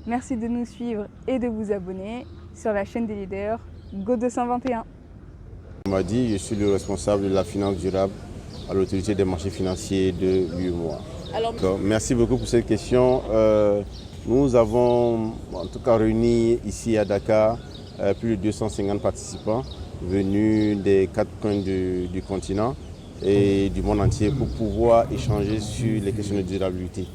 Merci de nous suivre et de vous abonner sur la chaîne des leaders Go221. On m'a dit, je suis le responsable de la finance durable à l'autorité des marchés financiers de l'UEMOA. Merci beaucoup pour cette question. Nous avons en tout cas réuni ici à Dakar plus de 250 participants venus des 4 coins du continent et du monde entier pour pouvoir échanger sur les questions de durabilité.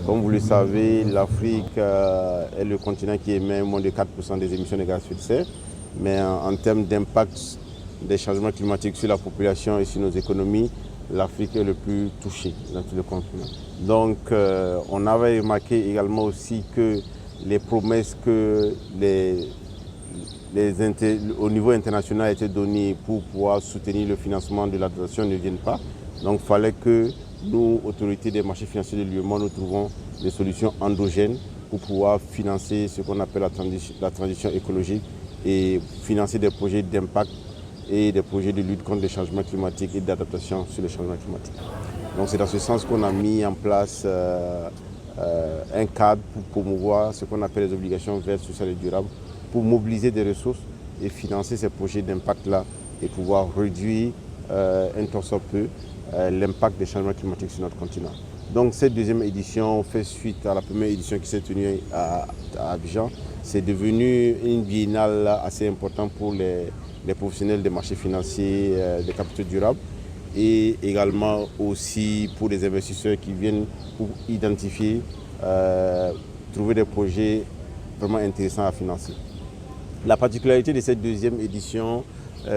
Comme vous le savez, l'Afrique est le continent qui émet moins de 4% des émissions de gaz à effet de serre, mais en termes d'impact des changements climatiques sur la population et sur nos économies, l'Afrique est le plus touchée dans tout le continent. Donc on avait remarqué également aussi que les promesses que au niveau international étaient données pour pouvoir soutenir le financement de l'adaptation ne viennent pas. Donc il fallait que nous, autorités des marchés financiers de l'UEMOA, nous trouvons des solutions endogènes pour pouvoir financer ce qu'on appelle la transition écologique et financer des projets d'impact et des projets de lutte contre les changements climatiques et d'adaptation sur les changements climatiques. Donc c'est dans ce sens qu'on a mis en place un cadre pour promouvoir ce qu'on appelle les obligations vertes, sociales et durables, pour mobiliser des ressources et financer ces projets d'impact-là et pouvoir réduire un tant soit peu l'impact des changements climatiques sur notre continent. Donc cette deuxième édition fait suite à la première édition qui s'est tenue à Abidjan. C'est devenu une biennale assez importante pour les professionnels des marchés financiers, des capitaux durables et également aussi pour les investisseurs qui viennent pour identifier, trouver des projets vraiment intéressants à financer. La particularité de cette deuxième édition,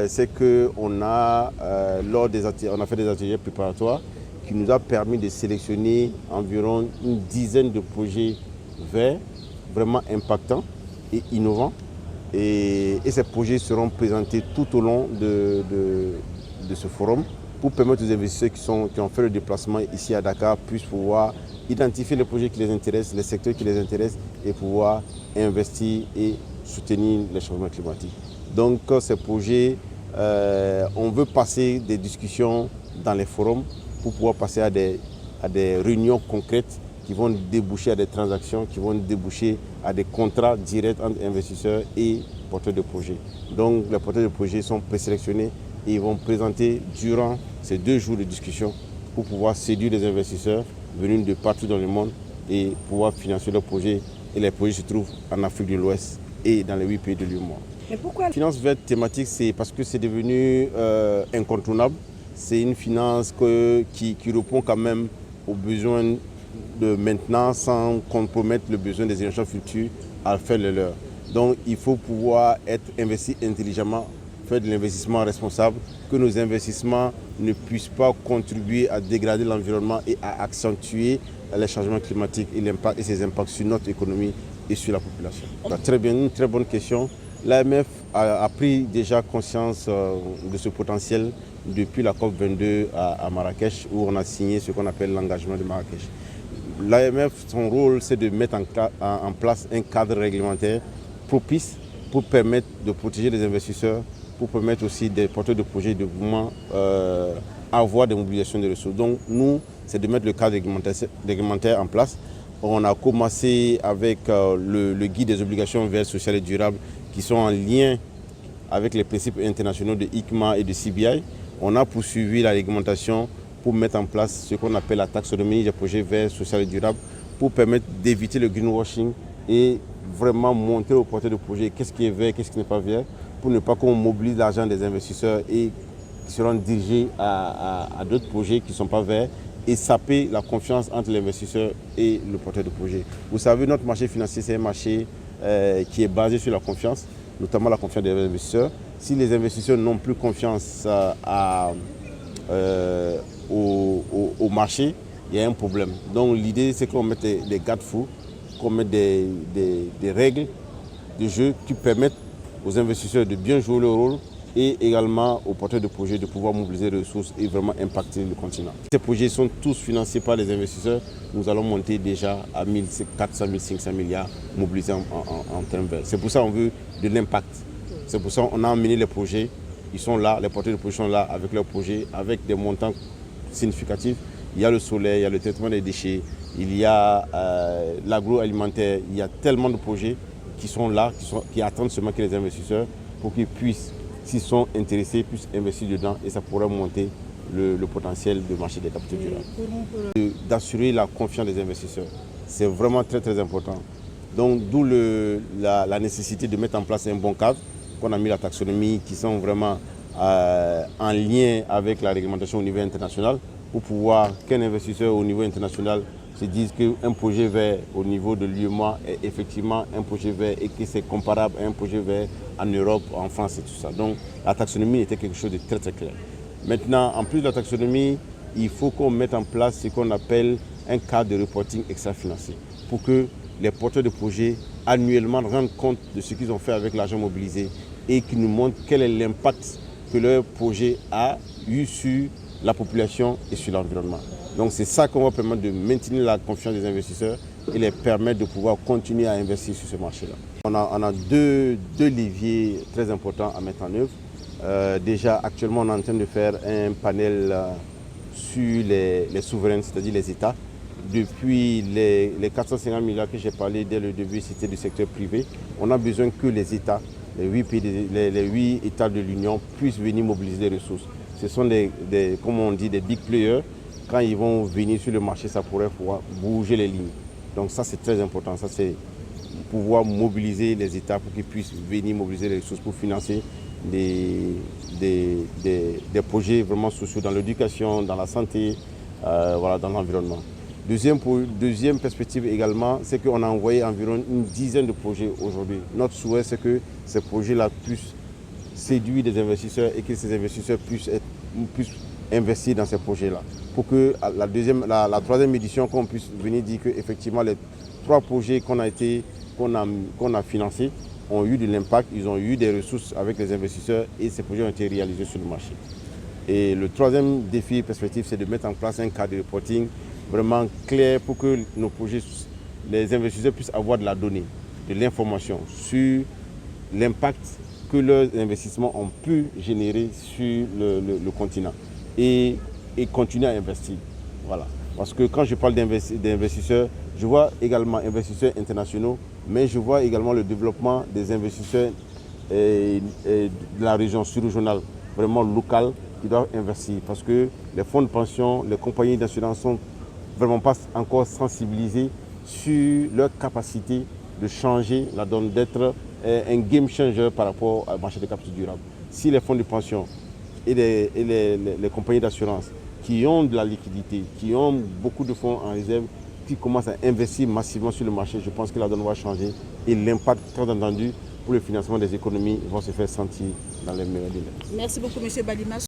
c'est qu'on a, on a fait des ateliers préparatoires qui nous a permis de sélectionner environ une dizaine de projets verts vraiment impactants et innovants. Et ces projets seront présentés tout au long de ce forum pour permettre aux investisseurs qui ont fait le déplacement ici à Dakar puissent pouvoir identifier les projets qui les intéressent, les secteurs qui les intéressent et pouvoir investir et soutenir les changements climatiques. Donc ces projets, on veut passer des discussions dans les forums pour pouvoir passer à des réunions concrètes qui vont déboucher à des transactions, qui vont déboucher à des contrats directs entre investisseurs et porteurs de projets. Donc les porteurs de projets sont présélectionnés et ils vont présenter durant ces 2 jours de discussion pour pouvoir séduire les investisseurs venus de partout dans le monde et pouvoir financer leurs projets. Et les projets se trouvent en Afrique de l'Ouest et dans les 8 pays de l'UEMOA. Mais pourquoi La finance verte thématique, c'est parce que c'est devenu incontournable. C'est une finance qui répond quand même aux besoins de maintenant sans compromettre le besoin des générations futures à faire le leur. Donc il faut pouvoir être investi intelligemment, faire de l'investissement responsable, que nos investissements ne puissent pas contribuer à dégrader l'environnement et à accentuer les changements climatiques et ses impacts sur notre économie et sur la population. Très bien, une très bonne question. L'AMF a pris déjà conscience de ce potentiel depuis la COP22 à Marrakech, où on a signé ce qu'on appelle l'engagement de Marrakech. L'AMF, son rôle, c'est de mettre en place un cadre réglementaire propice pour permettre de protéger les investisseurs, pour permettre aussi des porteurs de projets de mouvement avoir des mobilisations de ressources. Donc nous, c'est de mettre le cadre réglementaire en place. On a commencé avec le guide des obligations vertes, sociales et durables qui sont en lien avec les principes internationaux de ICMA et de CBI. On a poursuivi la réglementation pour mettre en place ce qu'on appelle la taxonomie des projets verts, sociaux et durables pour permettre d'éviter le greenwashing et vraiment montrer aux porteurs de projets qu'est-ce qui est vert, qu'est-ce qui n'est pas vert, pour ne pas qu'on mobilise l'argent des investisseurs et qui seront dirigés à d'autres projets qui ne sont pas verts et saper la confiance entre l'investisseur et le porteur de projet. Vous savez, notre marché financier, c'est un marché qui est basé sur la confiance, notamment la confiance des investisseurs. Si les investisseurs n'ont plus confiance au marché, il y a un problème. Donc l'idée, c'est qu'on mette des garde-fous, qu'on mette des règles de jeu qui permettent aux investisseurs de bien jouer leur rôle et également aux porteurs de projets de pouvoir mobiliser les ressources et vraiment impacter le continent. Ces projets sont tous financés par les investisseurs. Nous allons monter déjà à 400 500 milliards mobilisés en termes verts. C'est pour ça qu'on veut de l'impact. C'est pour ça qu'on a emmené les projets. Ils sont là, les porteurs de projets sont là avec leurs projets, avec des montants significatifs. Il y a le solaire, il y a le traitement des déchets, il y a l'agroalimentaire, il y a tellement de projets qui sont là, qui attendent seulement que les investisseurs pour qu'ils puissent, s'ils sont intéressés, puissent investir dedans et ça pourrait monter le potentiel du marché des capitaux durables. D'assurer la confiance des investisseurs, c'est vraiment très très important. Donc d'où la nécessité de mettre en place un bon cadre, qu'on a mis la taxonomie, qui sont vraiment en lien avec la réglementation au niveau international, pour pouvoir qu'un investisseur au niveau international se dise qu'un projet vert au niveau de l'UEMOA est effectivement un projet vert et que c'est comparable à un projet vert en Europe, en France et tout ça. Donc la taxonomie était quelque chose de très très clair. Maintenant, en plus de la taxonomie, il faut qu'on mette en place ce qu'on appelle un cadre de reporting extra-financier pour que les porteurs de projets annuellement rendent compte de ce qu'ils ont fait avec l'argent mobilisé et qu'ils nous montrent quel est l'impact que leur projet a eu sur la population et sur l'environnement. Donc c'est ça qu'on va permettre de maintenir la confiance des investisseurs et les permettre de pouvoir continuer à investir sur ce marché-là. On a deux leviers très importants à mettre en œuvre. Déjà, actuellement, on est en train de faire un panel sur les souverains, c'est-à-dire les États. Depuis les 450 milliards que j'ai parlé dès le début, c'était du secteur privé. On a besoin que les États, les 8 États de l'Union puissent venir mobiliser des ressources. Ce sont comme on dit, des big players. Quand ils vont venir sur le marché, ça pourrait pouvoir bouger les lignes. Donc ça, c'est très important. Ça, c'est pouvoir mobiliser les États pour qu'ils puissent venir mobiliser les ressources pour financer des projets vraiment sociaux dans l'éducation, dans la santé, voilà, dans l'environnement. Deuxième perspective également, c'est qu'on a envoyé environ une dizaine de projets aujourd'hui. Notre souhait, c'est que ces projets-là puissent séduire des investisseurs et que ces investisseurs puissent investir dans ces projets-là. Pour que la troisième édition, qu'on puisse venir dire qu'effectivement, les 3 projets qu'on a financés ont eu de l'impact, ils ont eu des ressources avec les investisseurs et ces projets ont été réalisés sur le marché. Et le troisième défi perspective, c'est de mettre en place un cadre de reporting vraiment clair pour que nos projets, les investisseurs puissent avoir de la donnée, de l'information sur l'impact que leurs investissements ont pu générer sur le continent et continuer à investir. Voilà. Parce que quand je parle d'investisseurs, je vois également investisseurs internationaux, mais je vois également le développement des investisseurs de la région sous-régionale, vraiment locale, qui doivent investir. Parce que les fonds de pension, les compagnies d'assurance sont vraiment pas encore sensibilisés sur leur capacité de changer la donne, d'être un game changer par rapport au marché des capitaux durables. Si les fonds de pension et les compagnies d'assurance qui ont de la liquidité, qui ont beaucoup de fonds en réserve, qui commencent à investir massivement sur le marché, je pense que la donne va changer et l'impact, très entendu, pour le financement des économies va se faire sentir dans les meilleurs délais. Merci beaucoup, M. Balima.